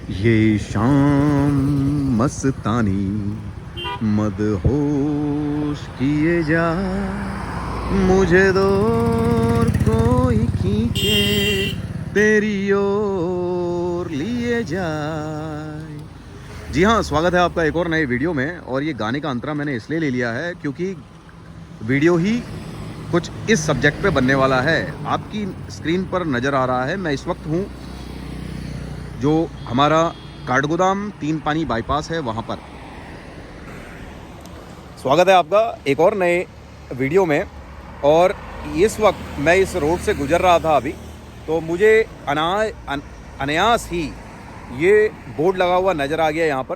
ये शाम मस्तानी मदहोश किए जा, मुझे दूर कोई खींचे तेरी ओर लिए जाए। जी हाँ, स्वागत है आपका एक और नए वीडियो में। और ये गाने का अंतरा मैंने इसलिए ले लिया है क्योंकि वीडियो ही कुछ इस सब्जेक्ट पे बनने वाला है। आपकी स्क्रीन पर नज़र आ रहा है, मैं इस वक्त हूँ जो हमारा काठगोदाम 3 पानी बाईपास है वहाँ पर। स्वागत है आपका एक और नए वीडियो में। और इस वक्त मैं इस रोड से गुजर रहा था अभी, तो मुझे अनायास ही ये बोर्ड लगा हुआ नज़र आ गया यहाँ पर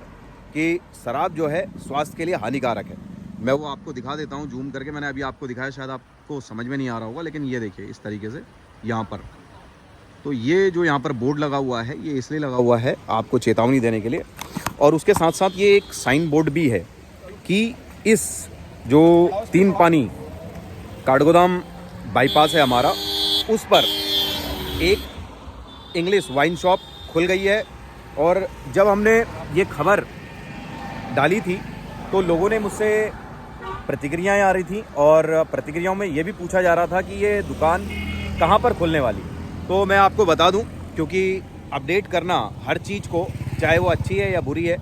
कि शराब जो है स्वास्थ्य के लिए हानिकारक है। मैं वो आपको दिखा देता हूँ जूम करके। मैंने अभी आपको दिखाया, शायद आपको समझ में नहीं आ रहा होगा, लेकिन ये देखिए इस तरीके से यहाँ पर। तो ये जो यहाँ पर बोर्ड लगा हुआ है, ये इसलिए लगा हुआ है आपको चेतावनी देने के लिए। और उसके साथ साथ ये एक साइन बोर्ड भी है कि इस जो 3 पानी काठगोदाम बाईपास है हमारा, उस पर एक इंग्लिश वाइन शॉप खुल गई है। और जब हमने ये खबर डाली थी तो लोगों ने मुझसे प्रतिक्रियाएं आ रही थी, और प्रतिक्रियाओं में ये भी पूछा जा रहा था कि ये दुकान कहाँ पर खुलने वाली। तो मैं आपको बता दूं, क्योंकि अपडेट करना हर चीज़ को, चाहे वो अच्छी है या बुरी है,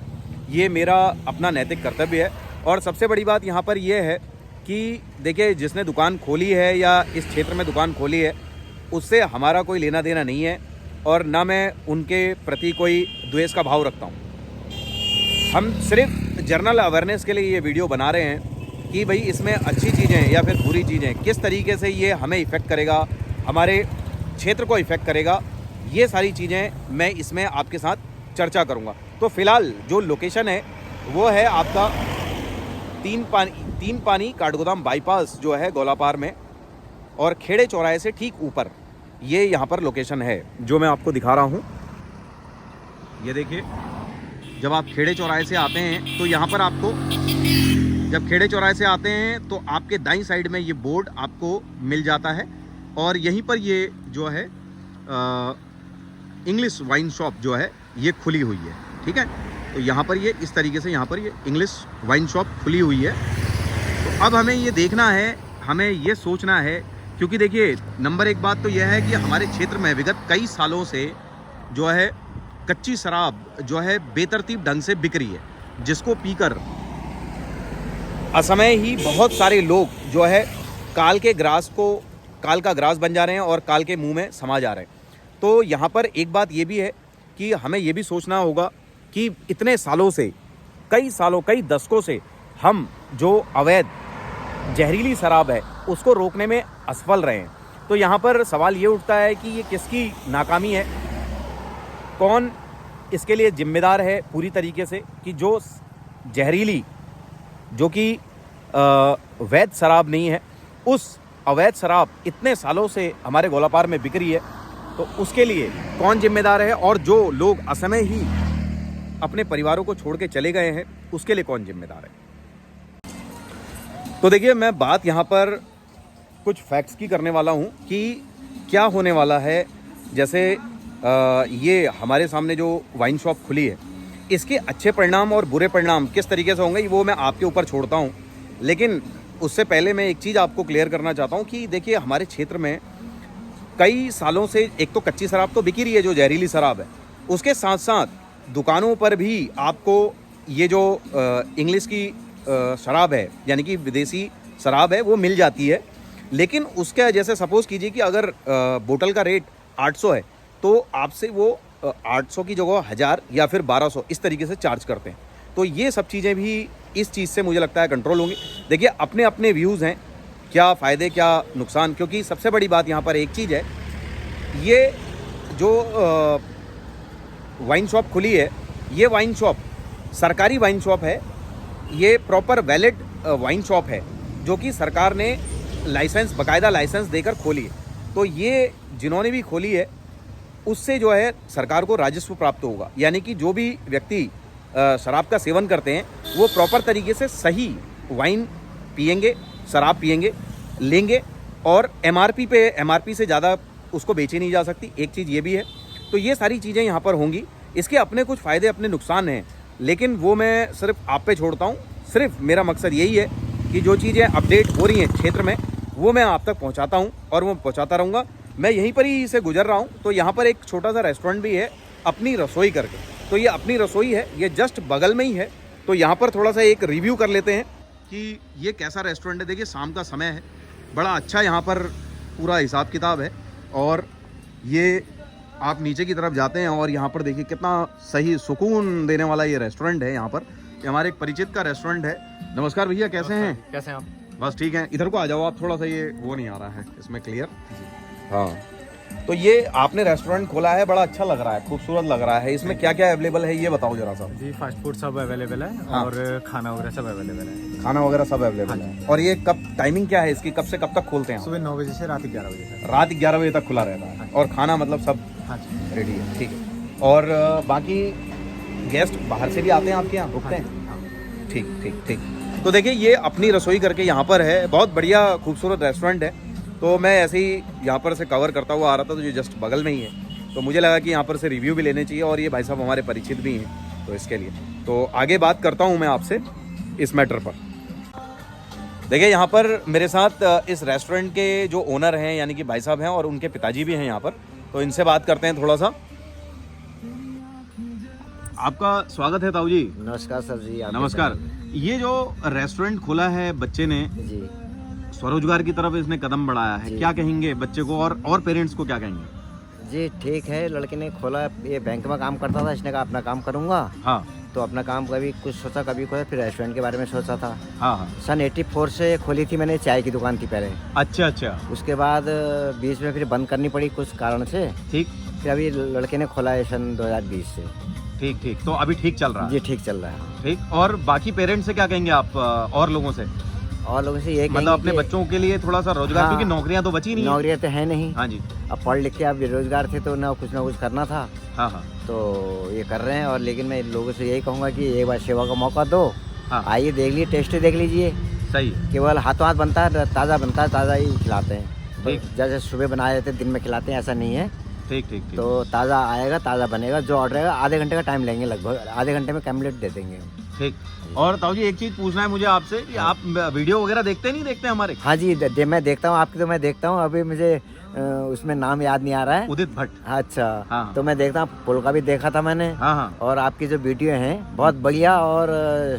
ये मेरा अपना नैतिक कर्तव्य है। और सबसे बड़ी बात यहाँ पर यह है कि देखिए, जिसने दुकान खोली है या इस क्षेत्र में दुकान खोली है, उससे हमारा कोई लेना देना नहीं है, और ना मैं उनके प्रति कोई द्वेष का भाव रखता हूँ। हम सिर्फ जनरल अवेयरनेस के लिए ये वीडियो बना रहे हैं कि भाई इसमें अच्छी चीज़ें या फिर बुरी चीज़ें, किस तरीके से ये हमें इफ़ेक्ट करेगा, हमारे क्षेत्र को इफ़ेक्ट करेगा, ये सारी चीज़ें मैं इसमें आपके साथ चर्चा करूँगा। तो फ़िलहाल जो लोकेशन है वो है आपका 3 पानी काठगोदाम बाईपास जो है गोलापार में, और खेड़े चौराहे से ठीक ऊपर ये यहाँ पर लोकेशन है जो मैं आपको दिखा रहा हूँ। ये देखिए, जब आप खेड़े चौराहे से आते हैं तो यहाँ पर आपको, जब खेड़े चौराहे से आते हैं तो आपके दाईं साइड में ये बोर्ड आपको मिल जाता है, और यहीं पर ये जो है इंग्लिश वाइन शॉप जो है ये खुली हुई है। ठीक है, तो यहाँ पर ये इस तरीके से यहाँ पर ये इंग्लिश वाइन शॉप खुली हुई है। तो अब हमें ये देखना है, हमें ये सोचना है, क्योंकि देखिए नंबर एक बात तो यह है कि हमारे क्षेत्र में विगत कई सालों से जो है कच्ची शराब जो है बेतरतीब ढंग से बिक रही है, जिसको पीकर असमय ही बहुत सारे लोग जो है काल का ग्रास बन जा रहे हैं और काल के मुंह में समा जा रहे हैं। तो यहाँ पर एक बात ये भी है कि हमें ये भी सोचना होगा कि इतने सालों से, कई दशकों से हम जो अवैध जहरीली शराब है उसको रोकने में असफल रहे हैं। तो यहाँ पर सवाल ये उठता है कि ये किसकी नाकामी है, कौन इसके लिए जिम्मेदार है पूरी तरीके से, कि जो जहरीली, जो कि वैध शराब नहीं है, उस अवैध शराब इतने सालों से हमारे गोलापार में बिक रही है, तो उसके लिए कौन जिम्मेदार है, और जो लोग असमय ही अपने परिवारों को छोड़ के चले गए हैं उसके लिए कौन जिम्मेदार है। तो देखिए, मैं बात यहाँ पर कुछ फैक्ट्स की करने वाला हूँ कि क्या होने वाला है। जैसे ये हमारे सामने जो वाइन शॉप खुली है, इसके अच्छे परिणाम और बुरे परिणाम किस तरीके से होंगे वो मैं आपके ऊपर छोड़ता हूँ। लेकिन उससे पहले मैं एक चीज़ आपको क्लियर करना चाहता हूँ कि देखिए, हमारे क्षेत्र में कई सालों से एक तो कच्ची शराब तो बिक रही है जो जहरीली शराब है, उसके साथ साथ दुकानों पर भी आपको ये जो इंग्लिश की शराब है, यानी कि विदेशी शराब है, वो मिल जाती है। लेकिन उसका, जैसे सपोज़ कीजिए कि अगर बोतल का रेट 800 है, तो आपसे वो 800 की जगह 1000 या फिर 1200 इस तरीके से चार्ज करते हैं। तो ये सब चीज़ें भी इस चीज़ से मुझे लगता है कंट्रोल होंगी। देखिए, अपने अपने व्यूज़ हैं, क्या फ़ायदे क्या नुकसान, क्योंकि सबसे बड़ी बात यहाँ पर एक चीज़ है, ये जो वाइन शॉप खुली है, ये वाइन शॉप सरकारी वाइन शॉप है, ये प्रॉपर वैलिड वाइन शॉप है जो कि सरकार ने लाइसेंस, बाकायदा लाइसेंस देकर खोली है। तो ये जिन्होंने भी खोली है उससे जो है सरकार को राजस्व प्राप्त होगा, यानी कि जो भी व्यक्ति शराब का सेवन करते हैं वो प्रॉपर तरीके से सही वाइन पिएंगे, शराब पिएंगे, लेंगे, और एमआरपी से ज़्यादा उसको बेची नहीं जा सकती। एक चीज़ ये भी है। तो ये सारी चीज़ें यहाँ पर होंगी। इसके अपने कुछ फ़ायदे अपने नुकसान हैं, लेकिन वो मैं सिर्फ आप पे छोड़ता हूँ। सिर्फ मेरा मकसद यही है कि जो चीज़ें अपडेट हो रही हैं क्षेत्र में वो मैं आप तक पहुँचाता हूँ और वो पहुँचाता रहूँगा। मैं यहीं पर ही से गुजर रहा हूँ, तो यहाँ पर एक छोटा सा रेस्टोरेंट भी है अपनी रसोई करके। तो ये अपनी रसोई है, ये जस्ट बगल में ही है। तो यहाँ पर थोड़ा सा एक रिव्यू कर लेते हैं कि ये कैसा रेस्टोरेंट है। देखिए शाम का समय है, बड़ा अच्छा यहाँ पर पूरा हिसाब किताब है। और ये आप नीचे की तरफ जाते हैं और यहाँ पर देखिए कितना सही सुकून देने वाला ये रेस्टोरेंट है। यहाँ पर ये हमारे एक परिचित का रेस्टोरेंट है। नमस्कार भैया, कैसे हैं? कैसे हैं आप? बस ठीक है। इधर को आ जाओ आप, थोड़ा सा ये वो नहीं आ रहा है इसमें क्लियर। हाँ, तो ये आपने रेस्टोरेंट खोला है, बड़ा अच्छा लग रहा है, खूबसूरत लग रहा है। इसमें क्या क्या अवेलेबल है ये बताओ जरा सा। जी, फास्ट फूड सब अवेलेबल है। हाँ। और खाना वगैरह सब अवेलेबल है। खाना वगैरह सब अवेलेबल है। और ये कब टाइमिंग क्या है इसकी, कब से कब तक खोलते हैं? सुबह 9 बजे से रात 11 बजे तक। रात 11 बजे तक खुला रहता है। और खाना मतलब सब हाँ जी, रेडी है, ठीक है। और बाकी गेस्ट बाहर से भी आते हैं आपके यहाँ, रुकते हैं? ठीक ठीक ठीक। तो देखिए ये अपनी रसोई करके यहाँ पर है, बहुत बढ़िया खूबसूरत रेस्टोरेंट है। तो मैं ऐसे ही यहाँ पर से कवर करता हुआ आ रहा था, तो ये जस्ट बगल में ही है, तो मुझे लगा कि यहाँ पर से रिव्यू भी लेने चाहिए। और ये भाई साहब हमारे परिचित भी हैं, तो इसके लिए तो आगे बात करता हूँ मैं आपसे इस मैटर पर। देखिए यहाँ पर मेरे साथ इस रेस्टोरेंट के जो ओनर हैं यानी कि भाई साहब हैं, और उनके पिताजी भी हैं यहाँ पर, तो इनसे बात करते हैं थोड़ा सा। आपका स्वागत है ताऊ जी। नमस्कार सर जी। नमस्कार। ये जो रेस्टोरेंट खोला है बच्चे ने, जी स्वरोजगार की तरफ इसने कदम बढ़ाया है, क्या कहेंगे बच्चे को और पेरेंट्स को क्या कहेंगे? जी ठीक है, लड़के ने खोला, ये बैंक में काम करता था, इसने कहा अपना काम करूंगा। हाँ तो अपना काम कभी कुछ सोचा कभी कुछ, फिर रेस्टोरेंट के बारे में सोचा था। हाँ हाँ। सन 84 से खोली थी मैंने, चाय की दुकान थी पहले। अच्छा अच्छा। उसके बाद बीच में फिर बंद करनी पड़ी कुछ कारण से। ठीक फिर अभी लड़के ने खोला है सन 2020 से। ठीक ठीक। तो अभी ठीक चल रहा है? जी ठीक चल रहा है। ठीक। और बाकी पेरेंट्स से क्या कहेंगे आप, और लोगों से? और लोगों से ये मतलब अपने बच्चों के लिए थोड़ा सा रोजगार, हाँ, क्योंकि नौकरियां तो बची नहीं है। नौकरियां तो है नहीं। हाँ जी। अब पढ़ लिख के आप बेरोजगार थे तो ना कुछ करना था। हाँ हाँ। तो ये कर रहे हैं। और लेकिन मैं लोगों से यही कहूँगा कि एक बार सेवा का मौका दो। हाँ। आइए देख लीजिए, टेस्ट देख लीजिए। सही है। केवल हाथों हाथ बनता है, ताज़ा बनता है, ताज़ा ही खिलाते हैं। ठीक। तो जैसे सुबह बनाए जाते हैं दिन में खिलाते हैं, ऐसा नहीं है। ठीक ठीक ठीक। तो ताज़ा आएगा, ताज़ा बनेगा। जो ऑर्डर आएगा आधे घंटे का टाइम लेंगे, लगभग आधे घंटे में कंप्लीट दे देंगे। ठीक। और ताऊ जी एक चीज पूछना है मुझे आपसे कि आप वीडियो वगैरह देखते नहीं देखते हमारे? हाँ जी, मैं देखता हूँ आपकी, तो मैं देखता हूँ। अभी मुझे उसमें नाम याद नहीं आ रहा है। उदित भट्ट। अच्छा। हाँ। तो मैं देखता हूँ, पुल का भी देखा था मैंने। हाँ हाँ। और आपकी जो वीडियो हैं बहुत बढ़िया और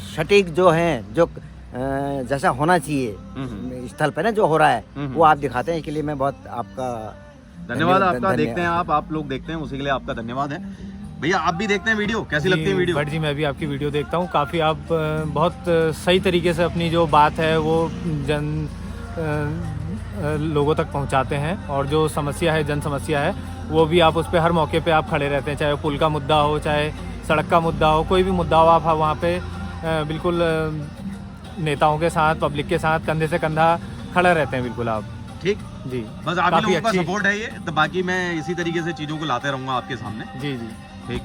सटीक जो हैं, जो जैसा होना चाहिए स्थल पे ना जो हो रहा है वो आप दिखाते हैं। इसके लिए मैं बहुत आपका धन्यवाद। आपका देखते हैं आप लोग देखते हैं, उसी के लिए आपका धन्यवाद है। भैया आप भी देखते हैं वीडियो, कैसी लगती है वीडियो? बट जी मैं भी आपकी वीडियो देखता हूँ। काफ़ी आप बहुत सही तरीके से अपनी जो बात है वो लोगों तक पहुँचाते हैं। और जो समस्या है, जन समस्या है, वो भी आप उस पर हर मौके पे आप खड़े रहते हैं। चाहे पुल का मुद्दा हो, चाहे सड़क का मुद्दा हो, कोई भी मुद्दा हो, आप वहाँ पे बिल्कुल नेताओं के साथ, पब्लिक के साथ कंधे से कंधा खड़े रहते हैं बिल्कुल आप। ठीक जी। बस आप ही लोगों का सपोर्ट है ये, तो बाकी मैं इसी तरीके से चीज़ों को लाते रहूँगा आपके सामने। जी जी। ठीक।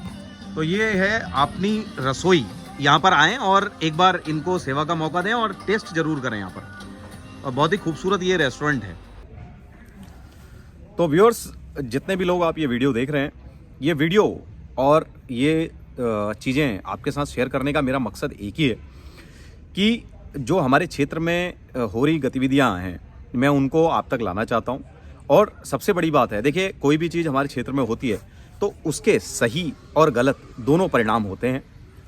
तो ये है अपनी रसोई, यहाँ पर आएँ और एक बार इनको सेवा का मौका दें और टेस्ट जरूर करें यहाँ पर। और बहुत ही खूबसूरत ये रेस्टोरेंट है। तो व्यूअर्स, जितने भी लोग आप ये वीडियो देख रहे हैं, ये वीडियो और ये चीज़ें आपके साथ शेयर करने का मेरा मकसद एक ही है कि जो हमारे क्षेत्र में हो रही गतिविधियाँ हैं, मैं उनको आप तक लाना चाहता हूँ। और सबसे बड़ी बात है, देखिए कोई भी चीज़ हमारे क्षेत्र में होती है तो उसके सही और गलत दोनों परिणाम होते हैं,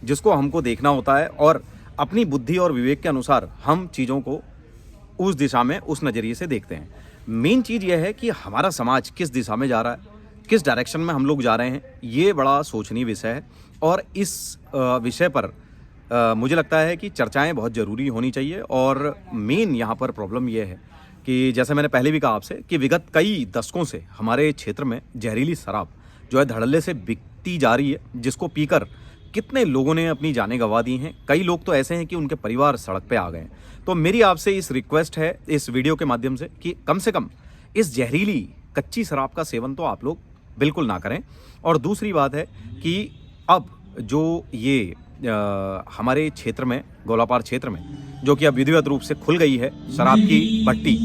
जिसको हमको देखना होता है। और अपनी बुद्धि और विवेक के अनुसार हम चीज़ों को उस दिशा में, उस नज़रिए से देखते हैं। मेन चीज़ यह है कि हमारा समाज किस दिशा में जा रहा है, किस डायरेक्शन में हम लोग जा रहे हैं, ये बड़ा सोचनीय विषय है। और इस विषय पर मुझे लगता है कि चर्चाएं बहुत ज़रूरी होनी चाहिए। और मेन यहाँ पर प्रॉब्लम ये है कि जैसे मैंने पहले भी कहा आपसे कि विगत कई दशकों से हमारे क्षेत्र में जहरीली शराब जो है धड़ल्ले से बिकती जा रही है, जिसको पीकर कितने लोगों ने अपनी जानें गंवा दी हैं। कई लोग तो ऐसे हैं कि उनके परिवार सड़क पे आ गए हैं। तो मेरी आपसे इस रिक्वेस्ट है इस वीडियो के माध्यम से कि कम से कम इस जहरीली कच्ची शराब का सेवन तो आप लोग बिल्कुल ना करें। और दूसरी बात है कि अब जो ये हमारे क्षेत्र में, गोलापार क्षेत्र में, जो कि अब विधिवत रूप से खुल गई है शराब की भट्टी।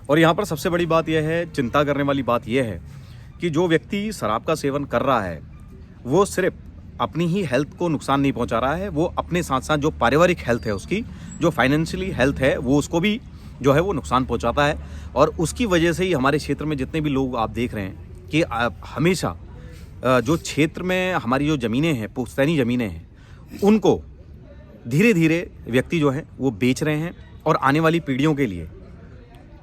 और यहाँ पर सबसे बड़ी बात यह है, चिंता करने वाली बात यह है कि जो व्यक्ति शराब का सेवन कर रहा है वो सिर्फ अपनी ही हेल्थ को नुकसान नहीं पहुंचा रहा है, वो अपने साथ साथ जो पारिवारिक हेल्थ है उसकी, जो फाइनेंशियली हेल्थ है, वो उसको भी जो है वो नुकसान पहुंचाता है। और उसकी वजह से ही हमारे क्षेत्र में जितने भी लोग आप देख रहे हैं कि हमेशा जो क्षेत्र में हमारी जो ज़मीनें हैं, पुश्तैनी ज़मीनें हैं, उनको धीरे धीरे व्यक्ति जो है वो बेच रहे हैं और आने वाली पीढ़ियों के लिए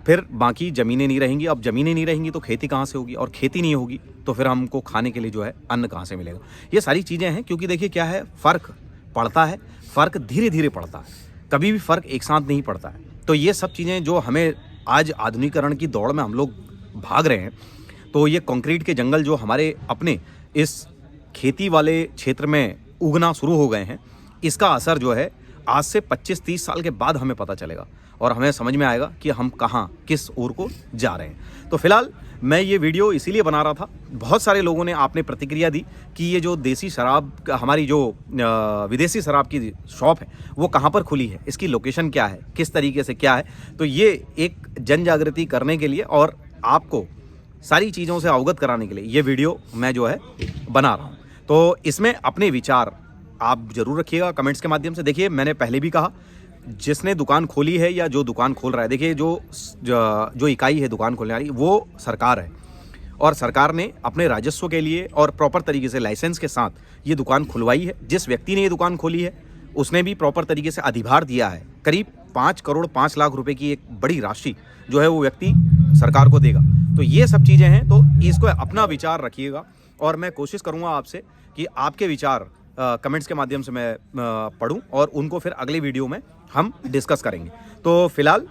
फिर बाकी ज़मीनें नहीं रहेंगी। अब ज़मीनें नहीं रहेंगी तो खेती कहाँ से होगी, और खेती नहीं होगी तो फिर हमको खाने के लिए जो है अन्न कहाँ से मिलेगा। ये सारी चीज़ें हैं, क्योंकि देखिए क्या है, फ़र्क पड़ता है, फ़र्क धीरे धीरे पड़ता है, कभी भी फ़र्क एक साथ नहीं पड़ता है। तो ये सब चीज़ें जो हमें आज आधुनिकीकरण की दौड़ में हम लोग भाग रहे हैं, तो ये कंक्रीट के जंगल जो हमारे अपने इस खेती वाले क्षेत्र में उगना शुरू हो गए हैं, इसका असर जो है आज से 25-30 साल के बाद हमें पता चलेगा और हमें समझ में आएगा कि हम कहाँ किस ओर को जा रहे हैं। तो फिलहाल मैं ये वीडियो इसीलिए बना रहा था, बहुत सारे लोगों ने आपने प्रतिक्रिया दी कि ये जो देसी शराब, हमारी जो विदेशी शराब की शॉप है वो कहाँ पर खुली है, इसकी लोकेशन क्या है, किस तरीके से क्या है। तो ये एक जन जागृति करने के लिए और आपको सारी चीज़ों से अवगत कराने के लिए ये वीडियो मैं जो है बना रहा हूँ। तो इसमें अपने विचार आप ज़रूर रखिएगा कमेंट्स के माध्यम से। देखिए मैंने पहले भी कहा, जिसने दुकान खोली है या जो दुकान खोल रहा है, देखिए जो इकाई है दुकान खोलने वाली वो सरकार है, और सरकार ने अपने राजस्व के लिए और प्रॉपर तरीके से लाइसेंस के साथ ये दुकान खुलवाई है। जिस व्यक्ति ने ये दुकान खोली है उसने भी प्रॉपर तरीके से अधिभार दिया है। करीब 5 करोड़ 5 लाख रुपए की एक बड़ी राशि जो है वो व्यक्ति सरकार को देगा। तो ये सब चीज़ें हैं, तो इसको अपना विचार रखिएगा और मैं कोशिश करूँगा आपसे कि आपके विचार कमेंट्स के माध्यम से मैं पढूं और उनको फिर अगले वीडियो में हम डिस्कस करेंगे। तो फिलहाल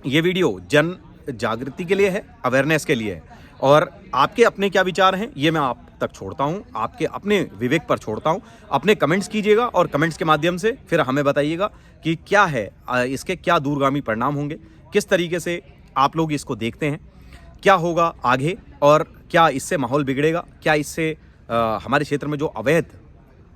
ये वीडियो जन जागृति के लिए है, अवेयरनेस के लिए है, और आपके अपने क्या विचार हैं ये मैं आप तक छोड़ता हूं, आपके अपने विवेक पर छोड़ता हूं। अपने कमेंट्स कीजिएगा और कमेंट्स के माध्यम से फिर हमें बताइएगा कि क्या है, इसके क्या दूरगामी परिणाम होंगे, किस तरीके से आप लोग इसको देखते हैं, क्या होगा आगे, और क्या इससे माहौल बिगड़ेगा, क्या इससे हमारे क्षेत्र में जो अवैध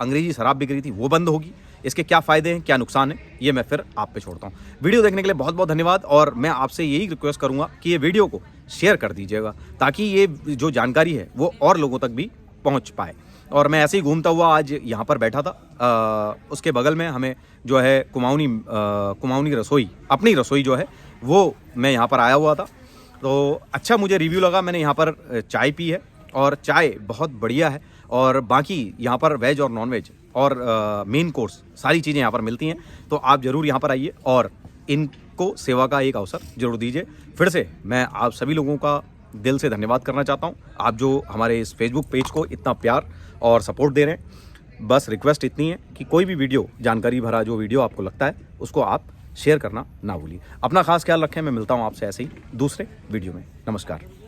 अंग्रेजी शराब बिक रही थी वो बंद होगी, इसके क्या फ़ायदे हैं, क्या नुकसान है, ये मैं फिर आप पे छोड़ता हूँ। वीडियो देखने के लिए बहुत बहुत धन्यवाद, और मैं आपसे यही रिक्वेस्ट करूँगा कि ये वीडियो को शेयर कर दीजिएगा ताकि ये जो जानकारी है वो और लोगों तक भी पहुँच पाए। और मैं ऐसे ही घूमता हुआ आज यहाँ पर बैठा था, उसके बगल में हमें जो है कुमाऊनी रसोई, अपनी रसोई जो है वो मैं यहाँ पर आया हुआ था, तो अच्छा मुझे रिव्यू लगा। मैंने यहाँ पर चाय पी है और चाय बहुत बढ़िया है, और बाकी यहाँ पर वेज और नॉन वेज और मेन कोर्स सारी चीज़ें यहाँ पर मिलती हैं। तो आप ज़रूर यहाँ पर आइए और इनको सेवा का एक अवसर ज़रूर दीजिए। फिर से मैं आप सभी लोगों का दिल से धन्यवाद करना चाहता हूँ, आप जो हमारे इस फेसबुक पेज को इतना प्यार और सपोर्ट दे रहे हैं। बस रिक्वेस्ट इतनी है कि कोई भी वीडियो, जानकारी भरा जो वीडियो आपको लगता है उसको आप शेयर करना ना भूलिए। अपना खास ख्याल रखें। मैं मिलता हूँ आपसे ऐसे ही दूसरे वीडियो में। नमस्कार।